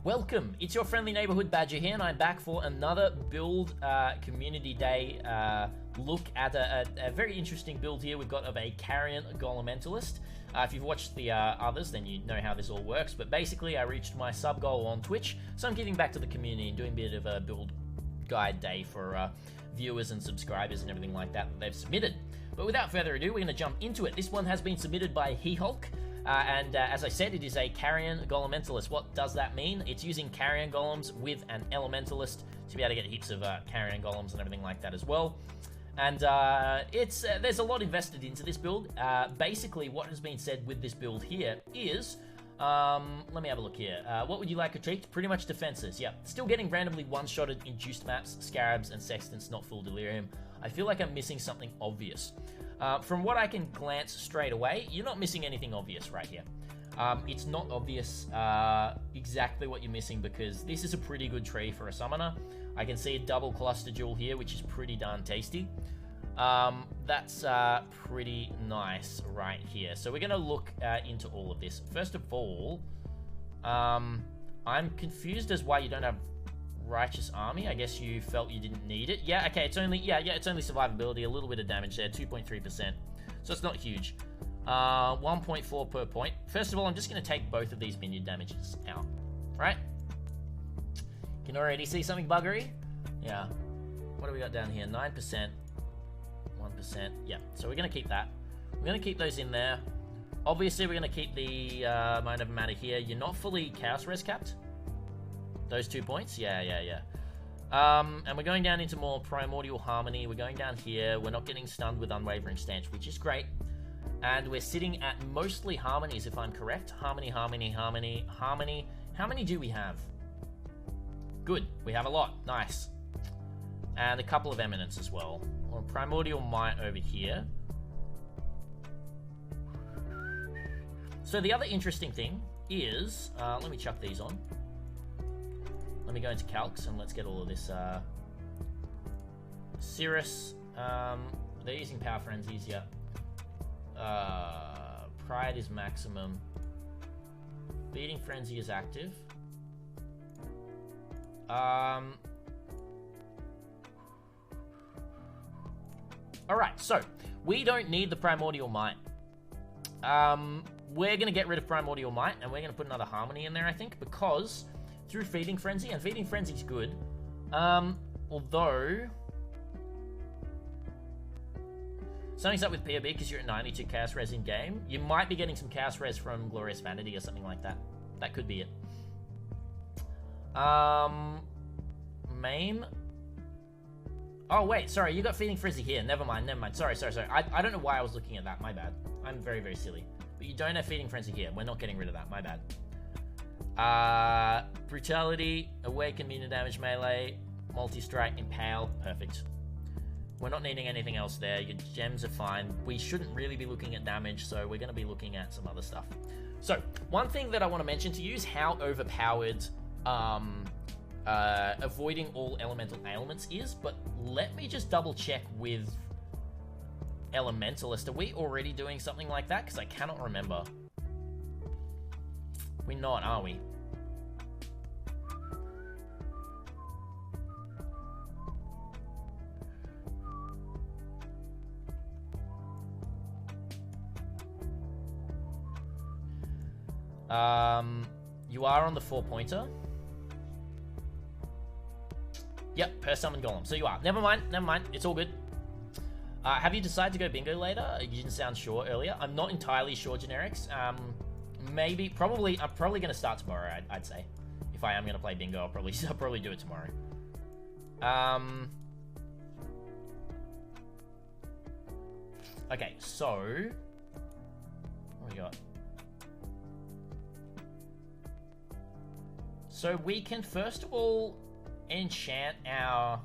Welcome, it's your friendly neighborhood Badger here, and I'm back for another build community day look at a very interesting build here we've got of a Carrion Golementalist. If you've watched the others, then you know how this all works, but basically I reached my sub goal on Twitch, so I'm giving back to the community and doing a bit of a build guide day for viewers and subscribers and everything like that they've submitted. But without further ado, we're going to jump into it. This one has been submitted by Hehulk. As I said, it is a Carrion Golementalist. What does that mean? It's using Carrion Golems with an Elementalist to be able to get heaps of Carrion Golems and everything like that as well. And there's a lot invested into this build. Basically, what has been said with this build here is, let me have a look here. What would you like critiqued? Pretty much defenses, yeah. Still getting randomly one-shotted induced maps, Scarabs, and Sextants, not full Delirium. I feel like I'm missing something obvious. From what I can glance straight away, you're not missing anything obvious right here. It's not obvious exactly what you're missing because this is a pretty good tree for a summoner. I can see a double cluster jewel here, which is pretty darn tasty. That's pretty nice right here. So we're going to look into all of this. First of all, I'm confused as why you don't have Righteous Army. I guess you felt you didn't need it. Yeah, okay, it's only it's only survivability, a little bit of damage there, 2.3%. So it's not huge. 1.4 per point. First of all, I'm just going to take both of these minion damages out. Right? Can already see something buggery? Yeah. What do we got down here? 9%. 1%. Yeah. So we're going to keep that. We're going to keep those in there. Obviously, we're going to keep the Mind Over Matter here. You're not fully Chaos Res capped. Those 2 points? Yeah. And we're going down into more Primordial Harmony. We're going down here. We're not getting stunned with Unwavering Stance, which is great. And we're sitting at mostly Harmonies, if I'm correct. Harmony. How many do we have? Good. We have a lot. Nice. And a couple of Eminence as well. Or Primordial Might over here. So the other interesting thing is... let me chuck these on. Let me go into calcs and let's get all of this. Cirrus, they're using Power Frenzies, yeah. Pride is maximum. Beating Frenzy is active. Alright, so we don't need the Primordial Might. We're gonna get rid of Primordial Might and we're gonna put another Harmony in there, I think, because through Feeding Frenzy, and Feeding Frenzy's good. Although something's up with POB because you're at 92 Chaos Res in game. You might be getting some Chaos Res from Glorious Vanity or something like that. That could be it. Maim. Oh wait, sorry, you got Feeding Frenzy here. Never mind. Sorry. I don't know why I was looking at that. My bad. I'm very, very silly. But you don't have Feeding Frenzy here. We're not getting rid of that. My bad. Brutality, Awaken, Minion Damage, Melee, Multi-Strike, Impale, perfect. We're not needing anything else there. Your gems are fine. We shouldn't really be looking at damage, so we're going to be looking at some other stuff. So, one thing that I want to mention to you is how overpowered avoiding all elemental ailments is, but let me just double check with Elementalist. Are we already doing something like that? Because I cannot remember. We're not, are we? You are on the 4-pointer. Yep, per summon golem. So you are. Never mind. It's all good. Have you decided to go bingo later? You didn't sound sure earlier. I'm not entirely sure, Generics. Maybe, probably, I'm probably going to start tomorrow, I'd say. If I am going to play bingo, I'll probably do it tomorrow. Okay, so... what do we got? So we can, first of all, enchant our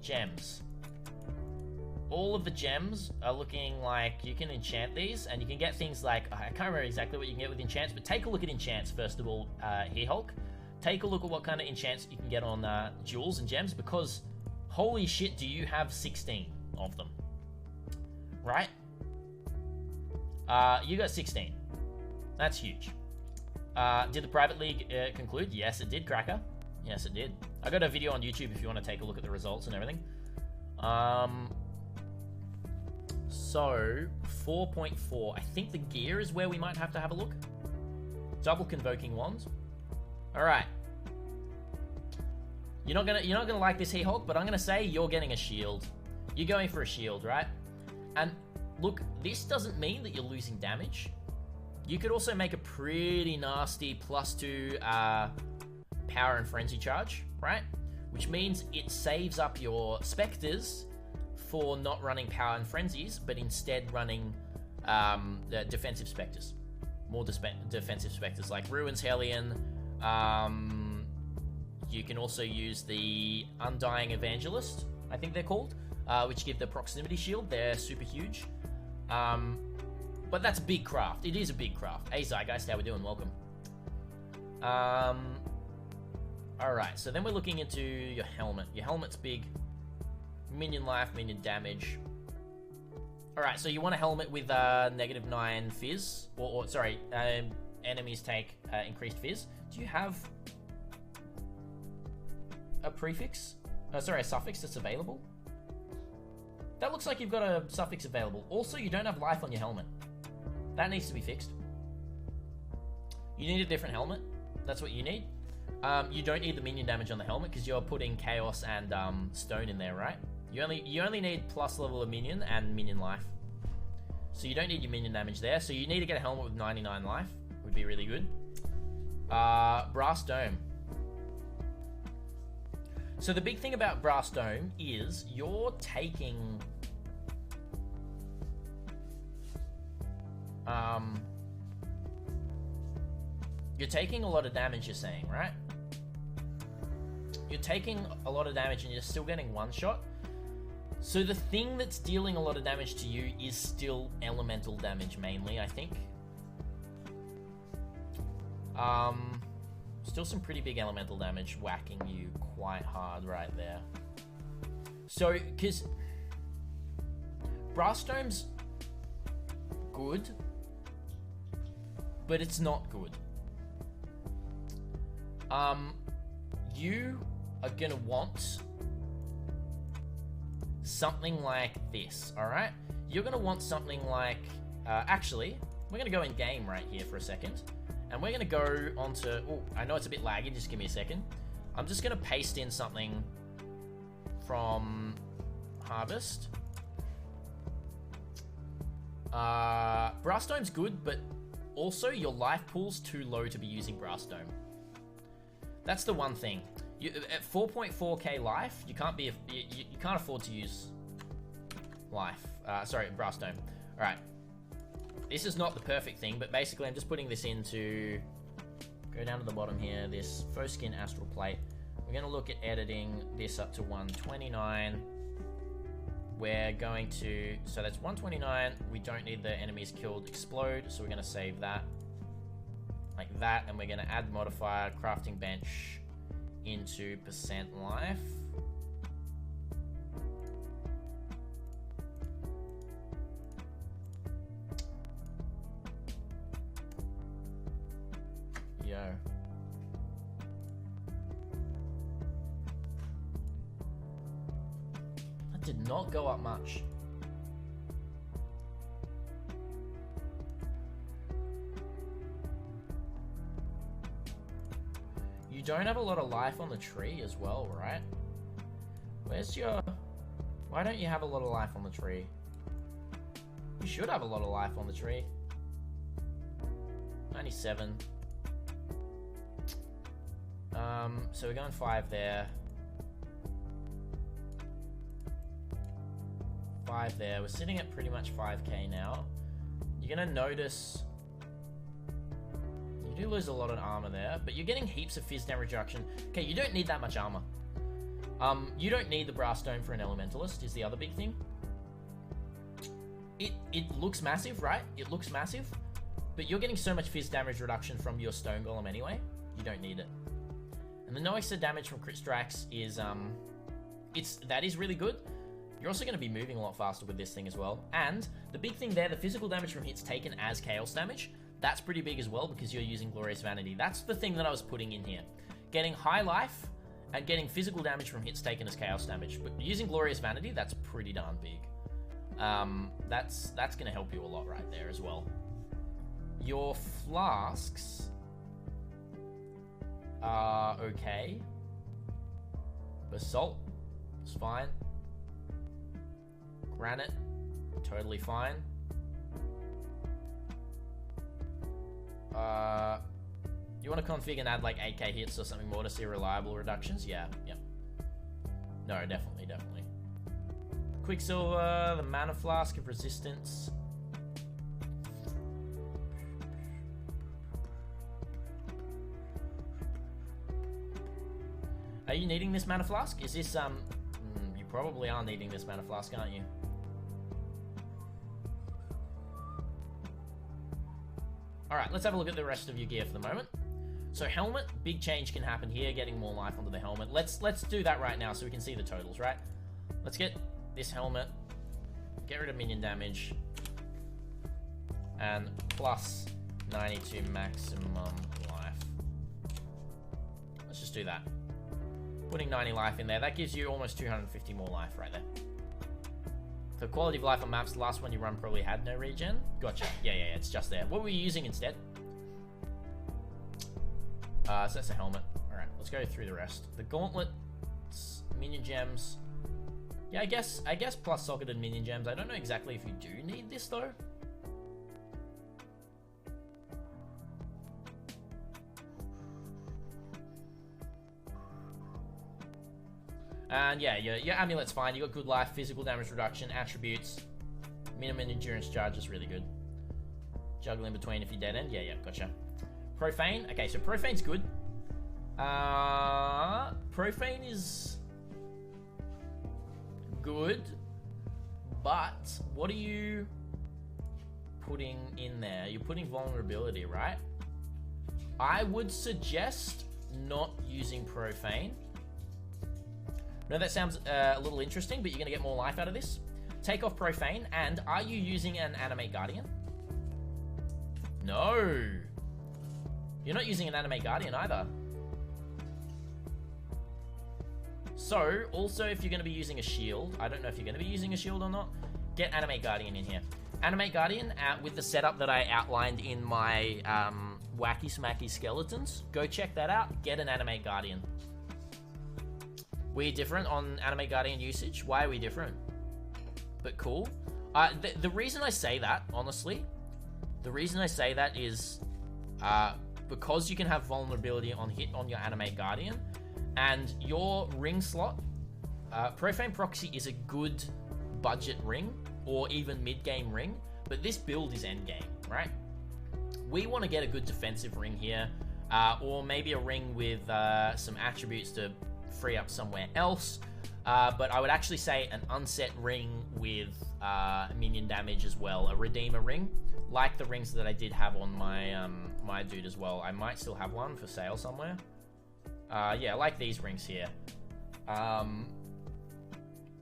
gems. All of the gems are looking like you can enchant these, and you can get things like, I can't remember exactly what you can get with enchants, but take a look at enchants, first of all, Hehulk. Take a look at what kind of enchants you can get on jewels and gems, because holy shit, do you have 16 of them. Right? You got 16. That's huge. Did the private league conclude? Yes, it did, Cracker. Yes, it did. I got a video on YouTube if you want to take a look at the results and everything. So 4.4. I think the gear is where we might have to have a look. Double convoking wands. All right. You're not gonna like this Hehulk, but I'm gonna say you're getting a shield. You're going for a shield, right? And look, this doesn't mean that you're losing damage. You could also make a pretty nasty +2 power and frenzy charge, right? Which means it saves up your specters for not running power and frenzies, but instead running the defensive specters. More defensive specters like Ruins Hellion. You can also use the Undying Evangelist, I think they're called, which give the proximity shield. They're super huge. But that's a big craft. It is a big craft. Hey, Zeitgeist, how we doing? Welcome. Alright, so then we're looking into your helmet. Your helmet's big. Minion life, minion damage. Alright, so you want a helmet with -9 fizz. Or sorry, enemies take increased fizz. Do you have a prefix? Sorry, a suffix that's available? That looks like you've got a suffix available. Also, you don't have life on your helmet. That needs to be fixed. You need a different helmet. That's what you need. You don't need the minion damage on the helmet because you're putting chaos and stone in there, right? You only need plus level of minion and minion life. So you don't need your minion damage there. So you need to get a helmet with 99 life. Would be really good. Brass Dome. So the big thing about Brass Dome is you're taking a lot of damage, you're saying, right? You're taking a lot of damage and you're still getting one shot. So the thing that's dealing a lot of damage to you is still elemental damage mainly, I think. Still some pretty big elemental damage whacking you quite hard right there. So, because Brass Dome's good, but it's not good. You are gonna want something like this, alright? You're gonna want something like, actually, we're gonna go in game right here for a second. And we're gonna go onto, oh, I know it's a bit laggy, just give me a second. I'm just gonna paste in something from Harvest. Brass Dome's good, but also your life pool's too low to be using Brass Dome. That's the one thing. At 4.4k life, you can't afford to use life. Sorry, Brass Dome. All right. This is not the perfect thing, but basically I'm just putting this into, go down to the bottom here, this Faux Skin Astral Plate. We're going to look at editing this up to 129. We're going to, so that's 129. We don't need the enemies killed explode, so we're going to save that like that, and we're going to add modifier crafting bench into % life. Yo. That did not go up much. You don't have a lot of life on the tree as well, right? Where's your... Why don't you have a lot of life on the tree? You should have a lot of life on the tree. 97. So we're going 5 there. 5 there. We're sitting at pretty much 5k now. You're gonna notice you do lose a lot of armor there, but you're getting heaps of fizz damage reduction. Okay, you don't need that much armor. You don't need the Brass Dome for an Elementalist, is the other big thing. It looks massive, right? It looks massive, but you're getting so much fizz damage reduction from your Stone Golem anyway. You don't need it. And the no extra damage from crit strikes is that is really good, You're also going to be moving a lot faster with this thing as well. And the big thing there, the physical damage from hits taken as chaos damage, that's pretty big as well because you're using Glorious Vanity. That's the thing that I was putting in here. Getting high life and getting physical damage from hits taken as chaos damage. But using Glorious Vanity, that's pretty darn big. That's going to help you a lot right there as well. Your flasks are okay. Basalt is fine. Granite, totally fine. You want to configure and add like 8k hits or something more to see reliable reductions? Yeah, yep. No, definitely. Quicksilver, the Mana Flask of Resistance. Are you needing this Mana Flask? Is this, you probably are needing this Mana Flask, aren't you? Alright, let's have a look at the rest of your gear for the moment. So helmet, big change can happen here, getting more life onto the helmet. Let's do that right now so we can see the totals, right? Let's get this helmet, get rid of minion damage, and plus 92 maximum life. Let's just do that. Putting 90 life in there, that gives you almost 250 more life right there. For quality of life on maps, the last one you run probably had no regen. Gotcha. Yeah, it's just there. What were you using instead? So that's a helmet. Alright, let's go through the rest. The gauntlet, minion gems. Yeah, I guess plus socketed minion gems. I don't know exactly if you do need this though. And yeah, your amulet's fine. You got good life, physical damage reduction, attributes, minimum endurance charge is really good. Juggle in between if you dead end. Yeah, gotcha. Profane. Okay, so Profane's good. Profane is good, but what are you putting in there? You're putting vulnerability, right? I would suggest not using Profane. No, that sounds a little interesting, but you're going to get more life out of this. Take off Profane, and are you using an Animate Guardian? No. You're not using an Animate Guardian either. So, also, if you're going to be using a shield, I don't know if you're going to be using a shield or not, get Animate Guardian in here. Animate Guardian, with the setup that I outlined in my Wacky Smacky Skeletons, go check that out, get an Animate Guardian. We're different on Animate Guardian usage. Why are we different? But cool. The reason I say that, honestly, the reason I say that is because you can have vulnerability on hit on your Animate Guardian, and your ring slot, Profane Proxy is a good budget ring, or even mid-game ring, but this build is end-game, right? We want to get a good defensive ring here, or maybe a ring with some attributes to free up somewhere else, but I would actually say an unset ring with minion damage as well, a Redeemer ring, like the rings that I did have on my my dude as well. I might still have one for sale somewhere. Yeah, like these rings here.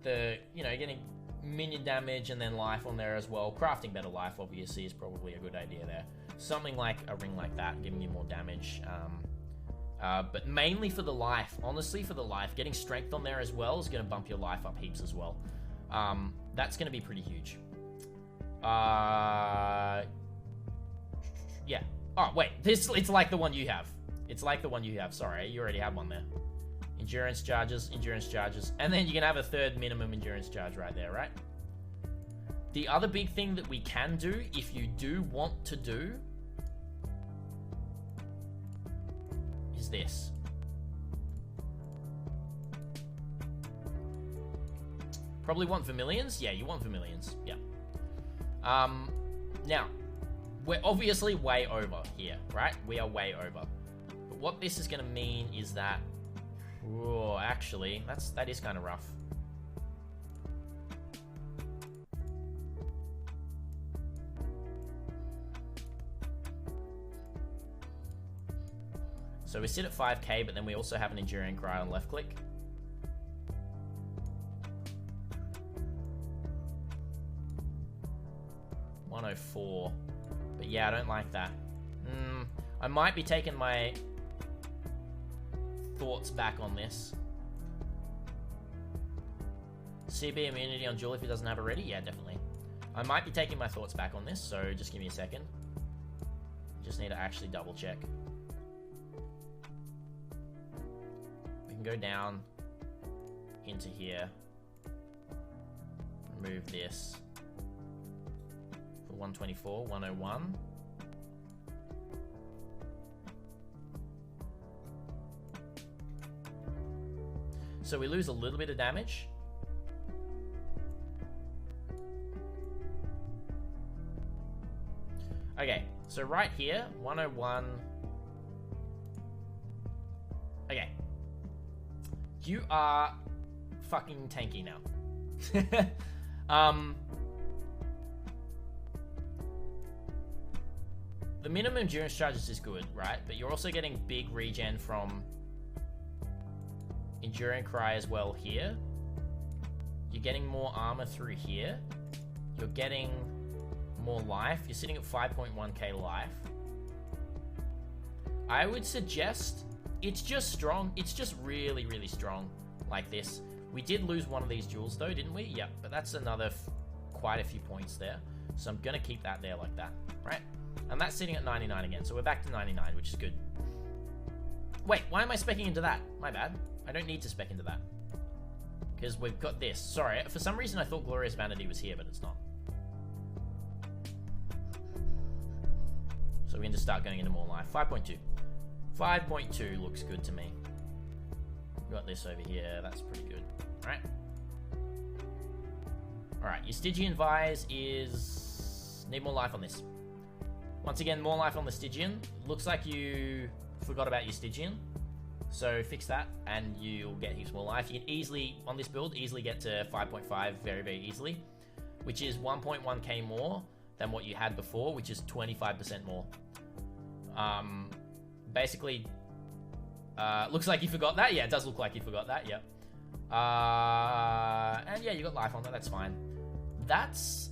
Getting minion damage and then life on there as well. Crafting better life, obviously, is probably a good idea there. Something like a ring like that, giving you more damage. But mainly for the life, honestly, for the life. Getting strength on there as well is going to bump your life up heaps as well. That's going to be pretty huge. Yeah. Oh, wait. It's like the one you have. It's like the one you have. Sorry, you already have one there. Endurance charges, and then you can have a third minimum endurance charge right there, right? The other big thing that we can do, if you do want to do, is this. Probably want Vermilions? Yeah, you want Vermilions. Yeah. Now, we're obviously way over here, right? We are way over. But what this is going to mean is that... Whoa, actually, that is kind of rough. So we sit at 5k, but then we also have an Enduring Cry on left click. 104. But yeah, I don't like that. I might be taking my thoughts back on this. CB immunity on Jewel if he doesn't have it ready? Yeah, definitely. I might be taking my thoughts back on this, so just give me a second. Just need to actually double check. We can go down into here. Remove this. For 124, 101. So we lose a little bit of damage. Okay, so right here, 101. Okay. You are fucking tanky now. The minimum endurance charges is good, right? But you're also getting big regen from Enduring Cry as well here. You're getting more armor through here. You're getting more life. You're sitting at 5.1k life. I would suggest it's just strong. It's just really, really strong like this. We did lose one of these jewels though, didn't we? Yep, but that's another quite a few points there. So I'm going to keep that there like that, right? And that's sitting at 99 again. So we're back to 99, which is good. Wait, why am I speccing into that? My bad. I don't need to spec into that. Because we've got this. Sorry, for some reason I thought Glorious Vanity was here, but it's not. So we can just start going into more life. 5.2. 5.2 looks good to me. We've got this over here. That's pretty good. Alright. Alright, your Stygian Vise is... Need more life on this. Once again, more life on the Stygian. Looks like you forgot about your Stygian. So fix that and you'll get heaps more life. You can easily, on this build, easily get to 5.5 very, very easily. Which is 1.1k more than what you had before, which is 25% more. Basically, looks like you forgot that. Yeah, it does look like you forgot that, yep. And yeah, you got life on that, that's fine. That's...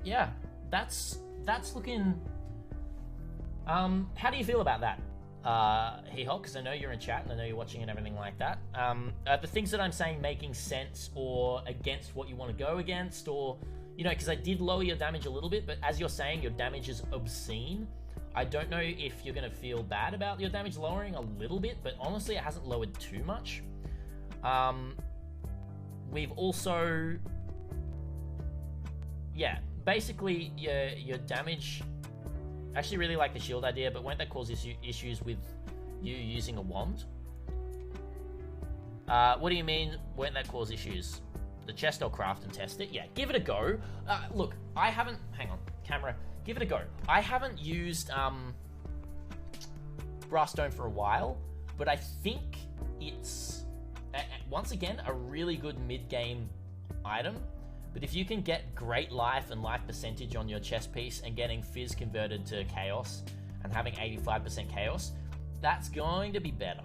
Yeah, that's looking... how do you feel about that, Hehulk? Because I know you're in chat and I know you're watching and everything like that. The things that I'm saying making sense or against what you want to go against, or... You know, because I did lower your damage a little bit, but as you're saying, your damage is obscene. I don't know if you're going to feel bad about your damage lowering a little bit, but honestly, it hasn't lowered too much. We've also... Yeah, basically, your damage... I actually really like the shield idea, but won't that cause issues with you using a wand? What do you mean, won't that cause issues? The chest I'll craft and test it. Yeah, give it a go. Look, I haven't... Hang on, camera. Give it a go. I haven't used Brass Stone for a while, but I think it's, once again, a really good mid-game item. But if you can get great life and life percentage on your chest piece and getting Fizz converted to Chaos and having 85% Chaos, that's going to be better.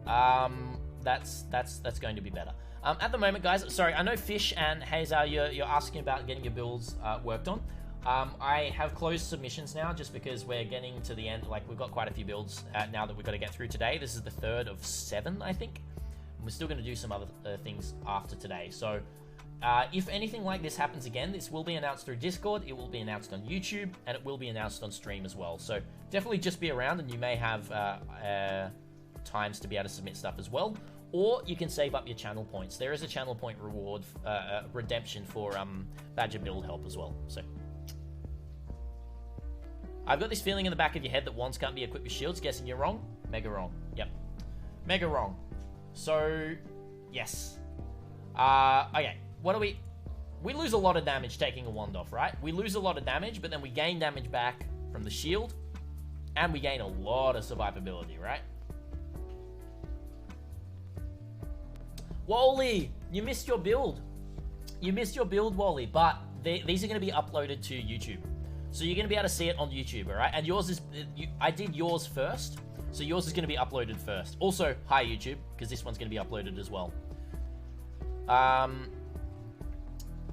That's going to be better. At the moment, guys, sorry, I know Fish and Hazer, you're asking about getting your builds worked on. I have closed submissions now just because we're getting to the end. Like, we've got quite a few builds now that we've got to get through today. This is the 3rd of 7, I think. And we're still going to do some other things after today. So, if anything like this happens again, this will be announced through Discord, it will be announced on YouTube, and it will be announced on stream as well. So, definitely just be around, and you may have times to be able to submit stuff as well. Or you can save up your channel points. There is a channel point reward, redemption for Badger build help as well. So, I've got this feeling in the back of your head that wands can't be equipped with shields. Guessing you're wrong? Mega wrong. Yep. Mega wrong. So, yes. Okay. What do we... We lose a lot of damage taking a wand off, right? We lose a lot of damage, but then we gain damage back from the shield. And we gain a lot of survivability, right? Wally, you missed your build. You missed your build, Wally, but these are going to be uploaded to YouTube. So you're going to be able to see it on YouTube, all right? And yours is... I did yours first, so yours is going to be uploaded first. Also, hi, YouTube, because this one's going to be uploaded as well.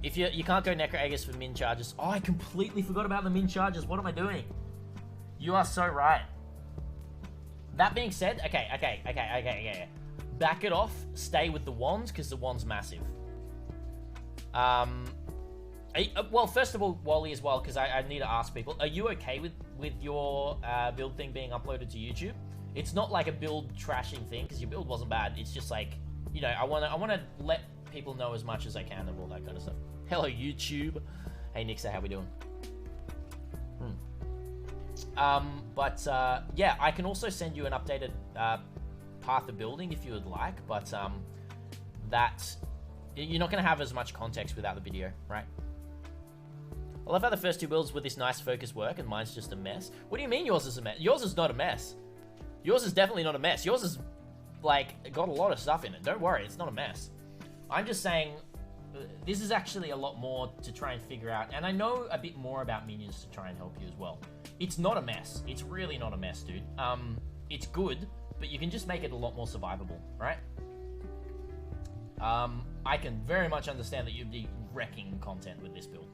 If you can't go Necro Aegis for min charges. Oh, I completely forgot about the min charges. What am I doing? You are so right. That being said, okay. Back it off. Stay with the wands, because the wand's massive. Well, first of all, Wally as well, because I need to ask people, are you okay with your build thing being uploaded to YouTube? It's not like a build trashing thing, because your build wasn't bad. It's just like, you know, I wanna let people know as much as I can of all that kind of stuff. Hello, YouTube. Hey, Nixa, how we doing? Yeah, I can also send you an updated path of building if you would like, but that you're not going to have as much context without the video, right? I love how the first two builds with this nice focus work, and mine's just a mess. What do you mean yours is a mess? Yours is not a mess. Yours is definitely not a mess. Yours is, like, got a lot of stuff in it. Don't worry, it's not a mess. I'm just saying, this is actually a lot more to try and figure out, and I know a bit more about minions to try and help you as well. It's not a mess. It's really not a mess, dude. It's good, but you can just make it a lot more survivable, right? I can very much understand that you'd be wrecking content with this build.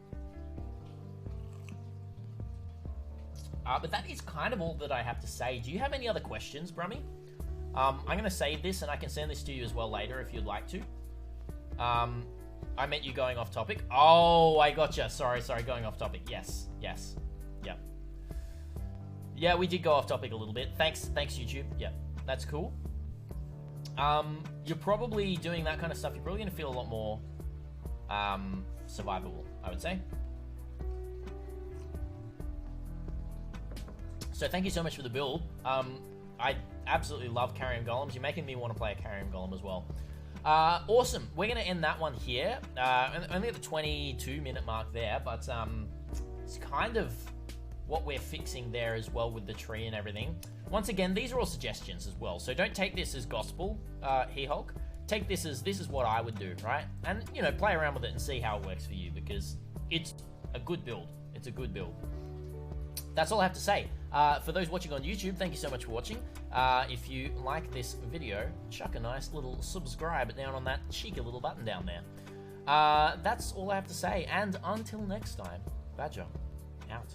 But that is kind of all that I have to say. Do you have any other questions, Brummy? I'm going to save this, and I can send this to you as well later if you'd like to. I meant you going off topic. Oh, I gotcha. Sorry, going off topic. Yes. Yep. Yeah, we did go off topic a little bit. Thanks, YouTube. Yep, that's cool. You're probably doing that kind of stuff. You're probably going to feel a lot more survivable, I would say. So thank you so much for the build. I absolutely love Carrion Golems. You're making me want to play a Carrion Golem as well. Awesome. We're going to end that one here. Only at the 22-minute mark there, but it's kind of what we're fixing there as well with the tree and everything. Once again, these are all suggestions as well, so don't take this as gospel, Hehulk. Take this is what I would do, right? And, you know, play around with it and see how it works for you, because it's a good build. It's a good build. That's all I have to say. For those watching on YouTube, thank you so much for watching. If you like this video, chuck a nice little subscribe down on that cheeky little button down there. That's all I have to say, and until next time, Badger, out.